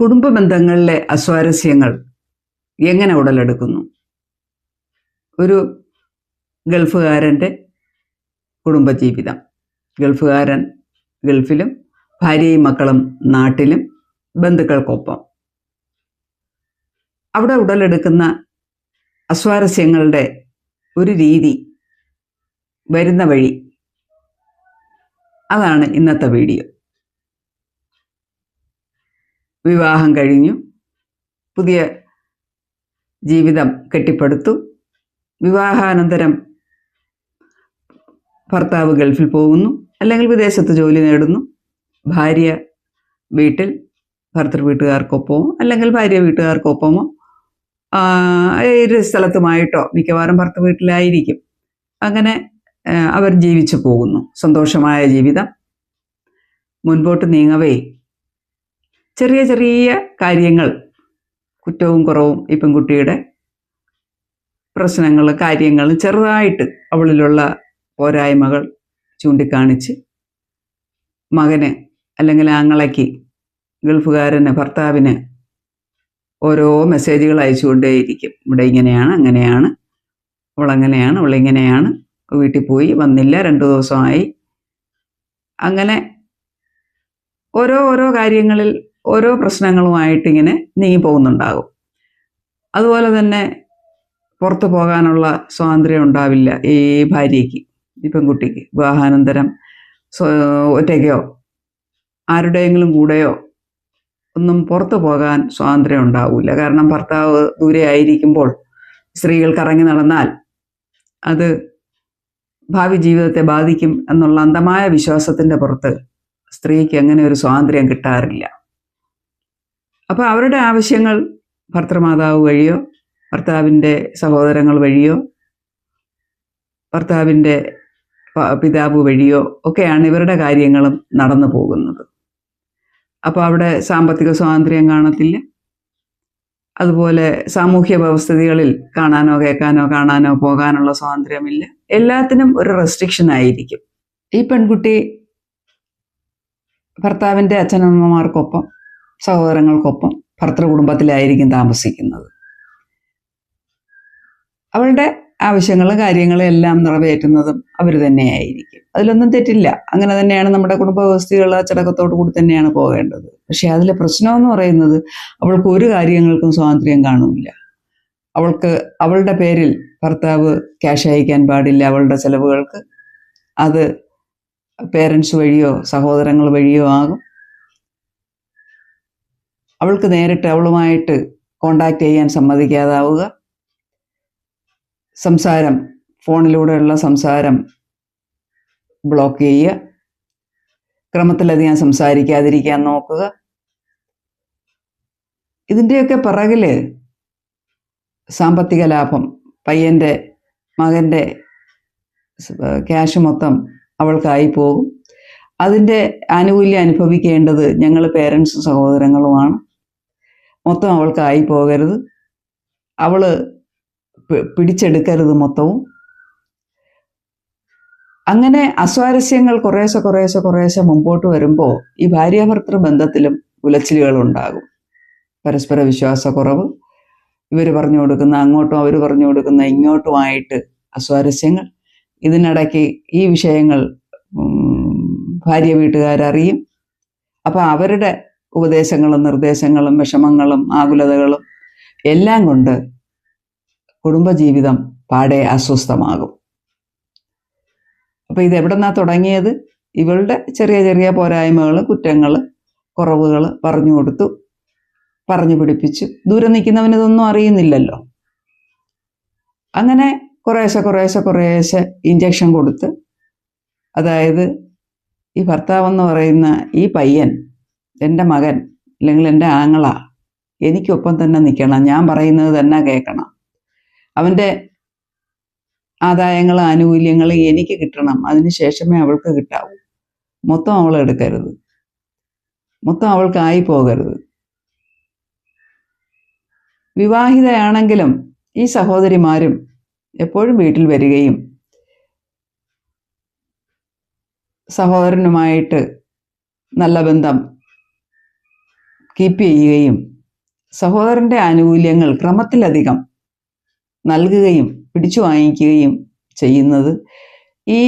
കുടുംബ ബന്ധങ്ങളിലെ അസ്വാരസ്യങ്ങൾ എങ്ങനെ ഉടലെടുക്കുന്നു? ഒരു ഗൾഫുകാരൻ്റെ കുടുംബജീവിതം. ഗൾഫുകാരൻ ഗൾഫിലും ഭാര്യയും മക്കളും നാട്ടിലും ബന്ധുക്കൾക്കൊപ്പം. അവിടെ ഉടലെടുക്കുന്ന അസ്വാരസ്യങ്ങളുടെ ഒരു രീതി, വരുന്ന വഴി, അതാണ് ഇന്നത്തെ വീഡിയോ. വിവാഹം കഴിഞ്ഞു, പുതിയ ജീവിതം കെട്ടിപ്പടുത്തു. വിവാഹാനന്തരം ഭർത്താവ് ഗൾഫിൽ പോകുന്നു, അല്ലെങ്കിൽ വിദേശത്ത് ജോലി നേടുന്നു. ഭാര്യ വീട്ടിൽ ഭർത്തൃ വീട്ടുകാർക്കൊപ്പമോ അല്ലെങ്കിൽ ഭാര്യ വീട്ടുകാർക്കൊപ്പമോ ഏത് സ്ഥലത്തുമായിട്ടോ, മിക്കവാറും ഭർത്തൃ വീട്ടിലായിരിക്കും. അങ്ങനെ അവർ ജീവിച്ചു പോകുന്നു. സന്തോഷമായ ജീവിതം. മുൻപോട്ട് നീങ്ങവേ ചെറിയ ചെറിയ കാര്യങ്ങൾ, കുറ്റവും കുറവും ഈ പെൺകുട്ടിയുടെ പ്രശ്നങ്ങൾ, കാര്യങ്ങൾ ചെറുതായിട്ട് അവളിലുള്ള പോരായ്മകൾ ചൂണ്ടിക്കാണിച്ച് മകന് അല്ലെങ്കിൽ ആങ്ങളയ്ക്ക്, ഗൾഫുകാരന്, ഭർത്താവിന് ഓരോ മെസ്സേജുകൾ അയച്ചുകൊണ്ടേയിരിക്കും. ഇവിടെ ഇങ്ങനെയാണ്, അങ്ങനെയാണ്, അവളങ്ങനെയാണ്, അവളിങ്ങനെയാണ്, വീട്ടിൽ പോയി വന്നില്ല, 2 ദിവസമായി. അങ്ങനെ ഓരോ കാര്യങ്ങളിൽ ഓരോ പ്രശ്നങ്ങളുമായിട്ടിങ്ങനെ നീങ്ങി പോകുന്നുണ്ടാകും. അതുപോലെ തന്നെ പുറത്തു പോകാനുള്ള സ്വാതന്ത്ര്യം ഉണ്ടാവില്ല ഈ ഭാര്യയ്ക്ക്, ഈ പെൺകുട്ടിക്ക്. വിവാഹാനന്തരം ഒറ്റയ്ക്കോ ആരുടെയെങ്കിലും കൂടെയോ ഒന്നും പുറത്തു പോകാൻ സ്വാതന്ത്ര്യം ഉണ്ടാവില്ല. കാരണം ഭർത്താവ് ദൂരെ ആയിരിക്കുമ്പോൾ സ്ത്രീകൾ കറങ്ങി നടന്നാൽ അത് ഭാവി ജീവിതത്തെ ബാധിക്കും എന്നുള്ള അന്ധമായ വിശ്വാസത്തിൻ്റെ പുറത്ത് സ്ത്രീക്ക് അങ്ങനെ ഒരു സ്വാതന്ത്ര്യം കിട്ടാറില്ല. അപ്പോൾ അവരുടെ ആവശ്യങ്ങൾ ഭർത്തൃമാതാവ് വഴിയോ ഭർത്താവിൻ്റെ സഹോദരങ്ങൾ വഴിയോ ഭർത്താവിൻ്റെ പിതാവ് വഴിയോ ഒക്കെയാണ് ഇവരുടെ കാര്യങ്ങളും നടന്നു പോകുന്നത്. അപ്പോൾ അവിടെ സാമ്പത്തിക സ്വാതന്ത്ര്യം കാണത്തില്ല. അതുപോലെ സാമൂഹ്യ വ്യവസ്ഥിതികളിൽ കാണാനോ കേൾക്കാനോ കാണാനോ പോകാനുള്ള സ്വാതന്ത്ര്യമില്ല. എല്ലാത്തിനും ഒരു റെസ്ട്രിക്ഷൻ ആയിരിക്കും. ഈ പെൺകുട്ടി ഭർത്താവിൻ്റെ അച്ഛനമ്മമാർക്കൊപ്പം, സഹോദരങ്ങൾക്കൊപ്പം ഭർത്തൃ കുടുംബത്തിലായിരിക്കും താമസിക്കുന്നത്. അവളുടെ ആവശ്യങ്ങളും കാര്യങ്ങളും എല്ലാം നിറവേറ്റുന്നതും അവർ തന്നെയായിരിക്കും. അതിലൊന്നും തെറ്റില്ല. അങ്ങനെ തന്നെയാണ് നമ്മുടെ കുടുംബ വ്യവസ്ഥകൾ. അച്ചടക്കത്തോടു കൂടി തന്നെയാണ് പോകേണ്ടത്. പക്ഷെ അതിലെ പ്രശ്നമെന്ന് പറയുന്നത്, അവൾക്ക് ഒരു കാര്യങ്ങൾക്കും സ്വാതന്ത്ര്യം കാണില്ല. അവൾക്ക് അവളുടെ പേരിൽ ഭർത്താവ് ക്യാഷ് അയക്കാൻ പാടില്ല അവളുടെ ചെലവുകൾക്ക്. അത് പേരൻസ് വഴിയോ സഹോദരങ്ങൾ വഴിയോ ആകും. അവൾക്ക് നേരിട്ട് അവളുമായിട്ട് കോണ്ടാക്ട് ചെയ്യാൻ സമ്മതിക്കാതാവുക. സംസാരം, ഫോണിലൂടെയുള്ള സംസാരം ബ്ലോക്ക് ചെയ്യുക. ക്രമത്തിലധികം സംസാരിക്കാതിരിക്കാൻ നോക്കുക. ഇതിൻ്റെയൊക്കെ പിറകിൽ സാമ്പത്തിക ലാഭം, പയ്യൻ്റെ മകൻ്റെ ക്യാഷ് മൊത്തം അവൾക്കായി പോകും. അതിൻ്റെ ആനുകൂല്യം അനുഭവിക്കേണ്ടത് ഞങ്ങൾ പേരൻസും സഹോദരങ്ങളുമാണ്. മൊത്തം അവൾക്കായി പോകരുത്, അവൾ പിടിച്ചെടുക്കരുത് മൊത്തവും. അങ്ങനെ അസ്വാരസ്യങ്ങൾ കുറേശ്ശെ മുമ്പോട്ട് വരുമ്പോൾ ഈ ഭാര്യാഭർത്തൃ ബന്ധത്തിലും ഉലച്ചിലുകളുണ്ടാകും. പരസ്പര വിശ്വാസക്കുറവ്, ഇവർ പറഞ്ഞു കൊടുക്കുന്ന അങ്ങോട്ടും അവർ പറഞ്ഞു കൊടുക്കുന്ന ഇങ്ങോട്ടുമായിട്ട് അസ്വാരസ്യങ്ങൾ. ഇതിനിടയ്ക്ക് ഈ വിഷയങ്ങൾ ഭാര്യ വീട്ടുകാരറിയും. അപ്പോൾ അവരുടെ ഉപദേശങ്ങളും നിർദ്ദേശങ്ങളും വിഷമങ്ങളും ആകുലതകളും എല്ലാം കൊണ്ട് കുടുംബജീവിതം പാടെ അസ്വസ്ഥമാകും. അപ്പോൾ ഇതെവിടെന്നാ തുടങ്ങിയത്? ഇവളുടെ ചെറിയ ചെറിയ പോരായ്മകൾ, കുറ്റങ്ങൾ, കുറവുകൾ പറഞ്ഞു കൊടുത്തു, പറഞ്ഞു പിടിപ്പിച്ചു. ദൂരെ നിൽക്കുന്നവന് ഇതൊന്നും അറിയുന്നില്ലല്ലോ. അങ്ങനെ കുറേശ്ശെ ഇഞ്ചക്ഷൻ കൊടുത്ത്, അതായത് ഈ ഭർത്താവെന്ന് പറയുന്ന ഈ പയ്യൻ, എൻ്റെ മകൻ അല്ലെങ്കിൽ എൻ്റെ ആങ്ങള, എനിക്കൊപ്പം തന്നെ നിൽക്കണം, ഞാൻ പറയുന്നത് തന്നെ കേൾക്കണം, അവൻ്റെ ആദായങ്ങളും ആനുകൂല്യങ്ങളും എനിക്ക് കിട്ടണം, അതിന് ശേഷമേ അവൾക്ക് കിട്ടാവൂ, മൊത്തം അവൾ എടുക്കരുത്, മൊത്തം അവൾക്കായി പോകരുത്. വിവാഹിതയാണെങ്കിലും ഈ സഹോദരിമാരും എപ്പോഴും വീട്ടിൽ വരികയും സഹോദരനുമായിട്ട് നല്ല ബന്ധം കീപ്പ് ചെയ്യുകയും സഹോദരൻ്റെ ആനുകൂല്യങ്ങൾ ക്രമത്തിലധികം നൽകുകയും പിടിച്ചു വാങ്ങിക്കുകയും ചെയ്യുന്നത് ഈ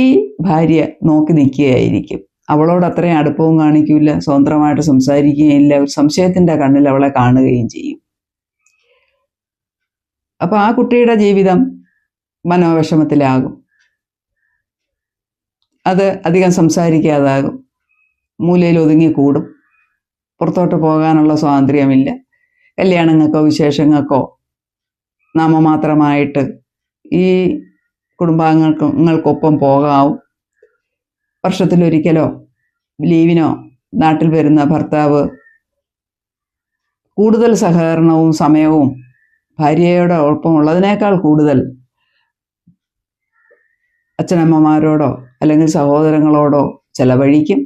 ഭാര്യ നോക്കി നിൽക്കുകയായിരിക്കും. അവളോട് അത്രയും അടുപ്പവും കാണിക്കില്ല, സ്വതന്ത്രമായിട്ട് സംസാരിക്കുകയില്ല, ഒരു സംശയത്തിൻ്റെ കണ്ണിൽ അവളെ കാണുകയും ചെയ്യും. അപ്പോൾ ആ കുട്ടിയുടെ ജീവിതം മനോവിഷമത്തിലാകും. അത് അധികം സംസാരിക്കാതാകും, മൂലയിൽ ഒതുങ്ങിക്കൂടും, പുറത്തോട്ട് പോകാനുള്ള സ്വാതന്ത്ര്യമില്ല, കല്യാണങ്ങൾക്കോ വിശേഷങ്ങൾക്കോ നാമമാത്രമായിട്ട് ഈ കുടുംബാംഗങ്ങൾക്കൊപ്പം പോകാവും. വർഷത്തിലൊരിക്കലോ ലീവിനോ നാട്ടിൽ വരുന്ന ഭർത്താവ് കൂടുതൽ സഹകരണവും സമയവും ഭാര്യയുടെ ഒപ്പം ഉള്ളതിനേക്കാൾ കൂടുതൽ അച്ഛനമ്മമാരോടോ അല്ലെങ്കിൽ സഹോദരങ്ങളോടോ ചെലവഴിക്കും.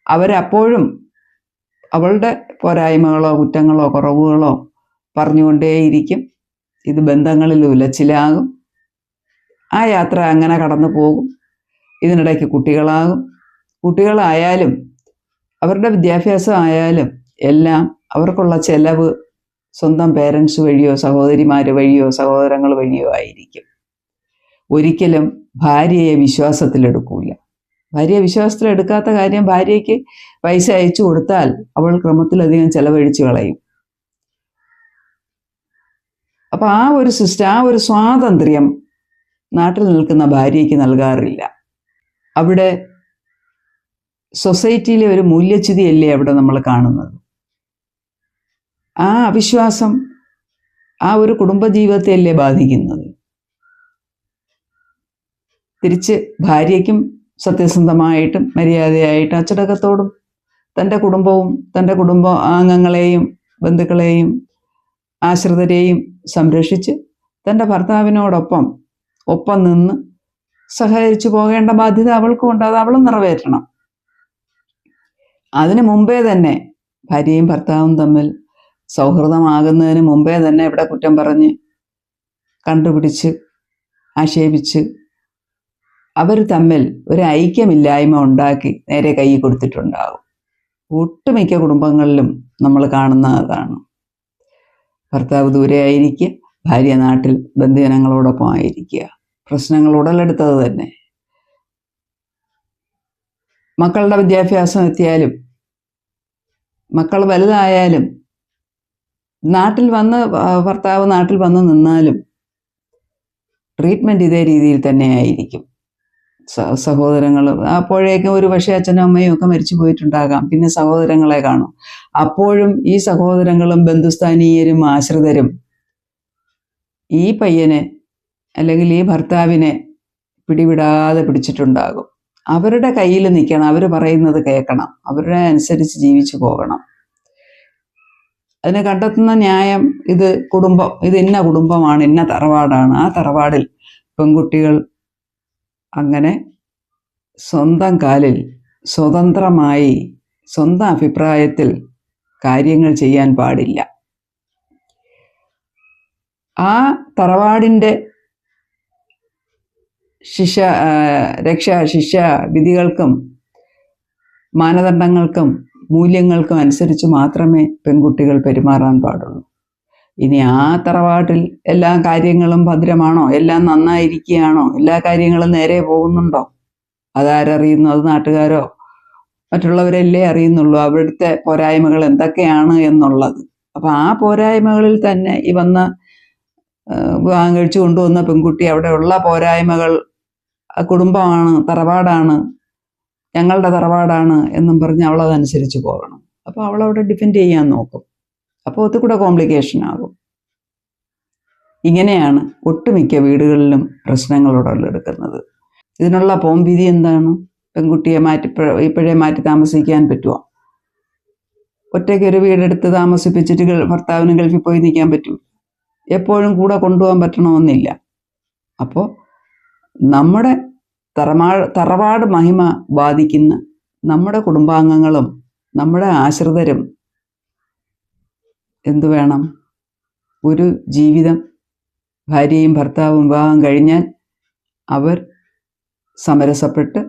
അവരപ്പോഴും അവളുടെ പോരായ്മകളോ കുറ്റങ്ങളോ കുറവുകളോ പറഞ്ഞുകൊണ്ടേയിരിക്കും. ഇത് ബന്ധങ്ങളിൽ ഉലച്ചിലാകും. ആ യാത്ര അങ്ങനെ കടന്നു പോകും. ഇതിനിടയ്ക്ക് കുട്ടികളായാലും അവരുടെ വിദ്യാഭ്യാസം ആയാലും എല്ലാം അവർക്കുള്ള ചെലവ് സ്വന്തം പേരൻസ് വഴിയോ സഹോദരിമാർ വഴിയോ സഹോദരങ്ങൾ വഴിയോ ആയിരിക്കും. ഒരിക്കലും ഭാര്യയെ വിശ്വാസത്തിലെടുക്കൂല. ഭാര്യയെ വിശ്വാസത്തിലെടുക്കാത്ത കാര്യം, ഭാര്യയ്ക്ക് പൈസ അയച്ചു കൊടുത്താൽ അവൾ ക്രമത്തിലധികം ചെലവഴിച്ചു കളയും. അപ്പം ആ ഒരു സ്വാതന്ത്ര്യം നാട്ടിൽ നിൽക്കുന്ന ഭാര്യയ്ക്ക് നൽകാറില്ല. അവിടെ സൊസൈറ്റിയിലെ ഒരു മൂല്യച്യുതിയല്ലേ അവിടെ നമ്മൾ കാണുന്നത്. ആ അവിശ്വാസം ആ ഒരു കുടുംബജീവിതത്തെയല്ലേ ബാധിക്കുന്നത്. തിരിച്ച് ഭാര്യയ്ക്കും സത്യസന്ധമായിട്ടും മര്യാദയായിട്ടും അച്ചടക്കത്തോടും തൻ്റെ കുടുംബവും തൻ്റെ കുടുംബാംഗങ്ങളെയും ബന്ധുക്കളെയും ആശ്രിതരെയും സംരക്ഷിച്ച് തൻ്റെ ഭർത്താവിനോടൊപ്പം നിന്ന് സഹകരിച്ചു പോകേണ്ട ബാധ്യത അവൾക്കുമുണ്ട്. അത് അവളും നിറവേറ്റണം. അതിനു മുമ്പേ തന്നെ ഭാര്യയും ഭർത്താവും തമ്മിൽ സൗഹൃദമാകുന്നതിന് മുമ്പേ തന്നെ ഇവിടെ കുറ്റം പറഞ്ഞ് കണ്ടുപിടിച്ച് ആക്ഷേപിച്ച് അവർ തമ്മിൽ ഒരു ഐക്യമില്ലായ്മ ഉണ്ടാക്കി നേരെ കൈ കൊടുത്തിട്ടുണ്ടാകും. ഒട്ടുമിക്ക കുടുംബങ്ങളിലും നമ്മൾ കാണുന്ന അതാണ്. ഭർത്താവ് ദൂരെ ആയിരിക്കുക, ഭാര്യ നാട്ടിൽ ബന്ധുജനങ്ങളോടൊപ്പം ആയിരിക്കുക. പ്രശ്നങ്ങൾ ഉടലെടുത്തത് തന്നെ. മക്കളുടെ വിദ്യാഭ്യാസം എത്തിയാലും മക്കൾ വലുതായാലും ഭർത്താവ് നാട്ടിൽ വന്ന് നിന്നാലും ട്രീറ്റ്മെൻറ്റ് ഇതേ രീതിയിൽ തന്നെ ആയിരിക്കും. സഹോദരങ്ങൾ അപ്പോഴേക്കും ഒരു പക്ഷേ അച്ഛനും അമ്മയും ഒക്കെ മരിച്ചു പോയിട്ടുണ്ടാകാം. പിന്നെ സഹോദരങ്ങളെ കാണും. അപ്പോഴും ഈ സഹോദരങ്ങളും ബന്ധുസ്ഥാനീയരും ആശ്രിതരും ഈ പയ്യനെ അല്ലെങ്കിൽ ഈ ഭർത്താവിനെ പിടിവിടാതെ പിടിച്ചിട്ടുണ്ടാകും. അവരുടെ കയ്യിൽ നിൽക്കണം, അവർ പറയുന്നത് കേൾക്കണം, അവരുടെ അനുസരിച്ച് ജീവിച്ചു പോകണം. അതിന് കണ്ടെത്തുന്ന ന്യായം ഇത് ഇന്ന കുടുംബമാണ്, ഇന്ന തറവാടാണ്. ആ തറവാടിൽ പെൺകുട്ടികൾ അങ്ങനെ സ്വന്തം കാലിൽ സ്വതന്ത്രമായി സ്വന്തം അഭിപ്രായത്തിൽ കാര്യങ്ങൾ ചെയ്യാൻ പാടില്ല. ആ തറവാടിൻ്റെ ശിക്ഷ വിധികൾക്കും മാനദണ്ഡങ്ങൾക്കും മൂല്യങ്ങൾക്കും അനുസരിച്ച് മാത്രമേ പെൺകുട്ടികൾ പെരുമാറാൻ പാടുള്ളൂ. ഇനി ആ തറവാട്ടിൽ എല്ലാ കാര്യങ്ങളും ഭദ്രമാണോ, എല്ലാം നന്നായിരിക്കുകയാണോ, എല്ലാ കാര്യങ്ങളും നേരെ പോകുന്നുണ്ടോ, അതാരറിയുന്നു? അത് നാട്ടുകാരോ മറ്റുള്ളവരല്ലേ അറിയുന്നുള്ളൂ അവിടുത്തെ പോരായ്മകൾ എന്തൊക്കെയാണ് എന്നുള്ളത്. അപ്പം ആ പോരായ്മകളിൽ തന്നെ ഈ വിവാഹം കഴിച്ചു കൊണ്ടുവന്ന പെൺകുട്ടി അവിടെയുള്ള പോരായ്മകൾ കുടുംബമാണ്, തറവാടാണ്, ഞങ്ങളുടെ തറവാടാണ് എന്നും പറഞ്ഞ് അവളതനുസരിച്ച് പോകണം. അപ്പോൾ അവളവിടെ ഡിഫെൻഡ് ചെയ്യാൻ നോക്കും. അപ്പോൾ ഒത്തുകൂടെ കോംപ്ലിക്കേഷൻ ആകും. ഇങ്ങനെയാണ് ഒട്ടുമിക്ക വീടുകളിലും പ്രശ്നങ്ങൾ ഉടലെടുക്കുന്നത്. ഇതിനുള്ള പോംവിധി എന്താണ്? പെൺകുട്ടിയെ ഇപ്പോഴേ മാറ്റി താമസിക്കാൻ പറ്റുമോ? ഒറ്റയ്ക്ക് ഒരു വീടെടുത്ത് താമസിപ്പിച്ചിട്ട് ഭർത്താവിന് ഗൾഫിൽ പോയി നിൽക്കാൻ പറ്റുമോ? എപ്പോഴും കൂടെ കൊണ്ടുപോകാൻ പറ്റണമെന്നില്ല. അപ്പോൾ നമ്മുടെ തറവാട് മഹിമ ബാധിക്കുന്ന നമ്മുടെ കുടുംബാംഗങ്ങളും നമ്മുടെ ആശ്രിതരും എന്തു വേണം? ഒരു ജീവിതം ഭാര്യയും ഭർത്താവും വിവാഹം കഴിഞ്ഞാൽ അവർ സമരസപ്പെട്ട്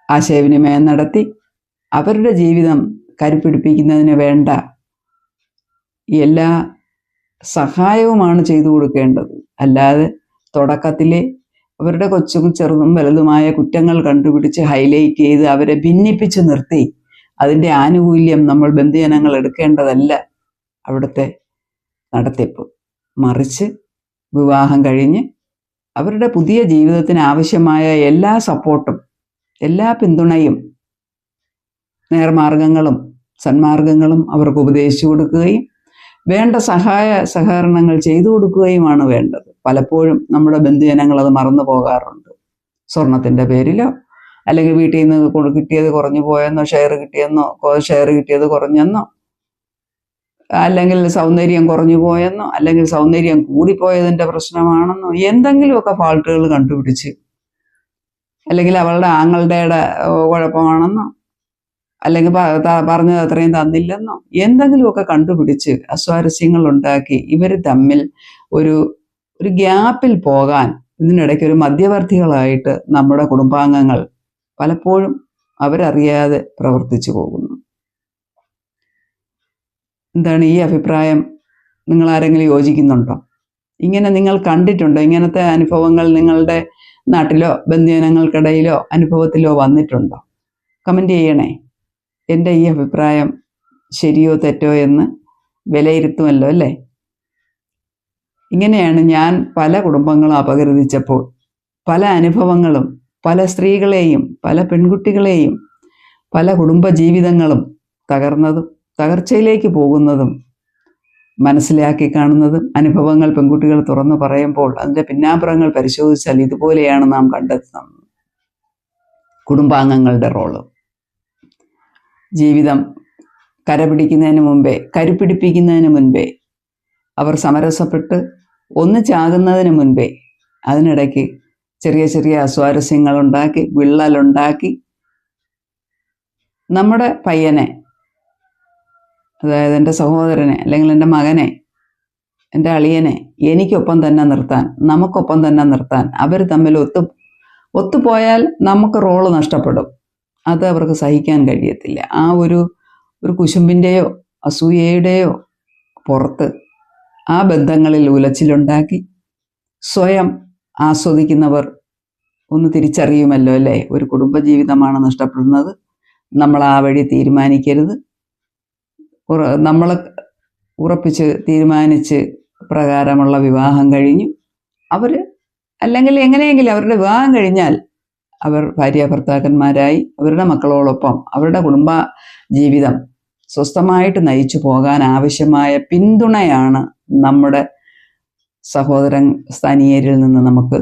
ആശയവിനിമയം നടത്തി അവരുടെ ജീവിതം കരുപ്പിടിപ്പിക്കുന്നതിന് വേണ്ട എല്ലാ സഹായവുമാണ് ചെയ്തു കൊടുക്കേണ്ടത്. അല്ലാതെ തുടക്കത്തിലെ അവരുടെ കൊച്ചും ചെറുതും വലുതുമായ കുറ്റങ്ങൾ കണ്ടുപിടിച്ച് ഹൈലൈറ്റ് ചെയ്ത് അവരെ ഭിന്നിപ്പിച്ച് നിർത്തി അതിൻ്റെ ആനുകൂല്യം നമ്മൾ ബന്ധുജനങ്ങൾ എടുക്കേണ്ടതല്ല അവിടുത്തെ നടത്തിപ്പ്. മറിച്ച് വിവാഹം കഴിഞ്ഞ് അവരുടെ പുതിയ ജീവിതത്തിന് ആവശ്യമായ എല്ലാ സപ്പോർട്ടും എല്ലാ പിന്തുണയും നേർമാർഗങ്ങളും സന്മാർഗങ്ങളും അവർക്ക് ഉപദേശിച്ചു കൊടുക്കുകയും വേണ്ട സഹായ സഹകരണങ്ങൾ ചെയ്തു കൊടുക്കുകയുമാണ് വേണ്ടത്. പലപ്പോഴും നമ്മുടെ ബന്ധുജനങ്ങൾ അത് മറന്നു പോകാറുണ്ട്. സ്വർണത്തിൻ്റെ പേരിലോ അല്ലെങ്കിൽ വീട്ടിൽ നിന്ന് കിട്ടിയത് കുറഞ്ഞു പോയെന്നോ, ഷെയർ കിട്ടിയത് കുറഞ്ഞെന്നോ, അല്ലെങ്കിൽ സൗന്ദര്യം കുറഞ്ഞു പോയെന്നോ, അല്ലെങ്കിൽ സൗന്ദര്യം കൂടിപ്പോയതിൻ്റെ പ്രശ്നമാണെന്നോ എന്തെങ്കിലുമൊക്കെ ഫാൾട്ടുകൾ കണ്ടുപിടിച്ച്, അല്ലെങ്കിൽ അവളുടെ ആങ്ങളുടെ കുഴപ്പമാണെന്നോ, അല്ലെങ്കിൽ പറഞ്ഞത് അത്രയും തന്നില്ലെന്നോ എന്തെങ്കിലുമൊക്കെ കണ്ടുപിടിച്ച് അസ്വാരസ്യങ്ങൾ ഉണ്ടാക്കി ഇവർ തമ്മിൽ ഒരു ഗ്യാപ്പിൽ പോകാൻ ഇതിനിടയ്ക്ക് ഒരു മധ്യവർത്തികളായിട്ട് നമ്മുടെ കുടുംബാംഗങ്ങൾ പലപ്പോഴും അവരറിയാതെ പ്രവർത്തിച്ചു പോകുന്നു. എന്താണ് ഈ അഭിപ്രായം? നിങ്ങൾ ആരെങ്കിലും യോജിക്കുന്നുണ്ടോ? ഇങ്ങനെ നിങ്ങൾ കണ്ടിട്ടുണ്ടോ? ഇങ്ങനത്തെ അനുഭവങ്ങൾ നിങ്ങളുടെ നാട്ടിലോ ബന്ധുജനങ്ങൾക്കിടയിലോ അനുഭവത്തിലോ വന്നിട്ടുണ്ടോ? കമൻ്റ് ചെയ്യണേ. എൻ്റെ ഈ അഭിപ്രായം ശരിയോ തെറ്റോ എന്ന് വിലയിരുത്തുമല്ലോ അല്ലേ? ഇങ്ങനെയാണ് ഞാൻ പല കുടുംബങ്ങളും അപകീർത്തിച്ചപ്പോൾ പല അനുഭവങ്ങളും പല സ്ത്രീകളെയും പല പെൺകുട്ടികളെയും പല കുടുംബജീവിതങ്ങളും തകർന്നതും തകർച്ചയിലേക്ക് പോകുന്നതും മനസ്സിലാക്കി കാണുന്നതും അനുഭവങ്ങൾ പെൺകുട്ടികൾ തുറന്നു പറയുമ്പോൾ അതിൻ്റെ പിന്നാമ്പുറങ്ങൾ പരിശോധിച്ചാൽ ഇതുപോലെയാണ് നാം കണ്ടെത്തുന്നത്. കുടുംബാംഗങ്ങളുടെ റോള് ജീവിതം കരപിടിക്കുന്നതിന് മുമ്പേ, കരുപ്പിടിപ്പിക്കുന്നതിന് മുൻപേ, അവർ സമരസപ്പെട്ട് ഒന്നിച്ചാകുന്നതിന് മുൻപേ അതിനിടയ്ക്ക് ചെറിയ ചെറിയ അസ്വാരസ്യങ്ങളുണ്ടാക്കി വിള്ളലുണ്ടാക്കി നമ്മുടെ പയ്യനെ, അതായത് എൻ്റെ സഹോദരനെ അല്ലെങ്കിൽ എൻ്റെ മകനെ, എൻ്റെ അളിയനെ എനിക്കൊപ്പം തന്നെ നിർത്താൻ, നമുക്കൊപ്പം തന്നെ നിർത്താൻ അവർ തമ്മിൽ ഒത്തുപോയാൽ നമുക്ക് റോള് നഷ്ടപ്പെടും. അത് അവർക്ക് സഹിക്കാൻ കഴിയത്തില്ല. ആ ഒരു കുശുമ്പിൻ്റെയോ അസൂയയുടെയോ പുറത്ത് ആ ബന്ധങ്ങളിൽ ഉലച്ചിലുണ്ടാക്കി സ്വയം ആസ്വദിക്കുന്നവർ ഒന്ന് തിരിച്ചറിയുമല്ലോ അല്ലേ? ഒരു കുടുംബജീവിതമാണ് നഷ്ടപ്പെടുന്നത്. നമ്മൾ ആ വഴി തീരുമാനിക്കരുത്. നമ്മൾ ഉറപ്പിച്ച് തീരുമാനിച്ച് പ്രകാരമുള്ള വിവാഹം കഴിഞ്ഞു. അവർ അല്ലെങ്കിൽ എങ്ങനെയെങ്കിലും അവരുടെ വിവാഹം കഴിഞ്ഞാൽ അവർ ഭാര്യാഭർത്താക്കന്മാരായി അവരുടെ മക്കളോടൊപ്പം അവരുടെ കുടുംബ ജീവിതം സ്വസ്ഥമായിട്ട് നയിച്ചു പോകാൻ ആവശ്യമായ പിന്തുണയാണ് നമ്മുടെ സഹോദരൻ സ്ഥാനീയരിൽ നിന്ന് നമുക്ക്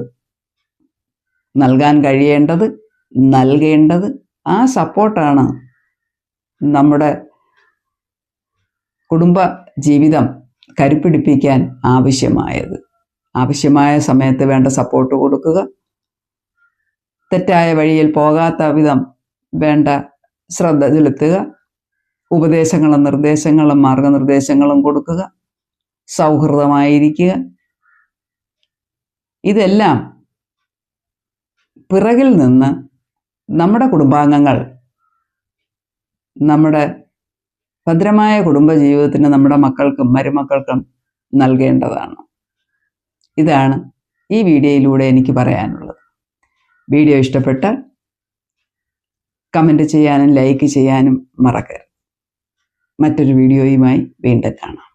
നൽകാൻ കഴിയേണ്ടത്, നൽകേണ്ടത്. ആ സപ്പോർട്ടാണ് നമ്മുടെ കുടുംബ ജീവിതം കരുപ്പിടിപ്പിക്കാൻ ആവശ്യമായത്. ആവശ്യമായ സമയത്ത് വേണ്ട സപ്പോർട്ട് കൊടുക്കുക. തെറ്റായ വഴിയിൽ പോകാത്ത വിധം വേണ്ട ശ്രദ്ധ ചെലുത്തുക. ഉപദേശങ്ങളും നിർദ്ദേശങ്ങളും മാർഗനിർദ്ദേശങ്ങളും കൊടുക്കുക. സൗഹൃദമായിരിക്കുക. ഇതെല്ലാം പിറകിൽ നിന്ന് നമ്മുടെ കുടുംബാംഗങ്ങൾ നമ്മുടെ ഭദ്രമായ കുടുംബജീവിതത്തിന് നമ്മുടെ മക്കൾക്കും മരുമക്കൾക്കും നൽകേണ്ടതാണ്. ഇതാണ് ഈ വീഡിയോയിലൂടെ എനിക്ക് പറയാനുള്ളത്. വീഡിയോ ഇഷ്ടപ്പെട്ടാൽ കമൻറ്റ് ചെയ്യാനും ലൈക്ക് ചെയ്യാനും മറക്കരുത്. മറ്റൊരു വീഡിയോയുമായി വീണ്ടും കാണാം.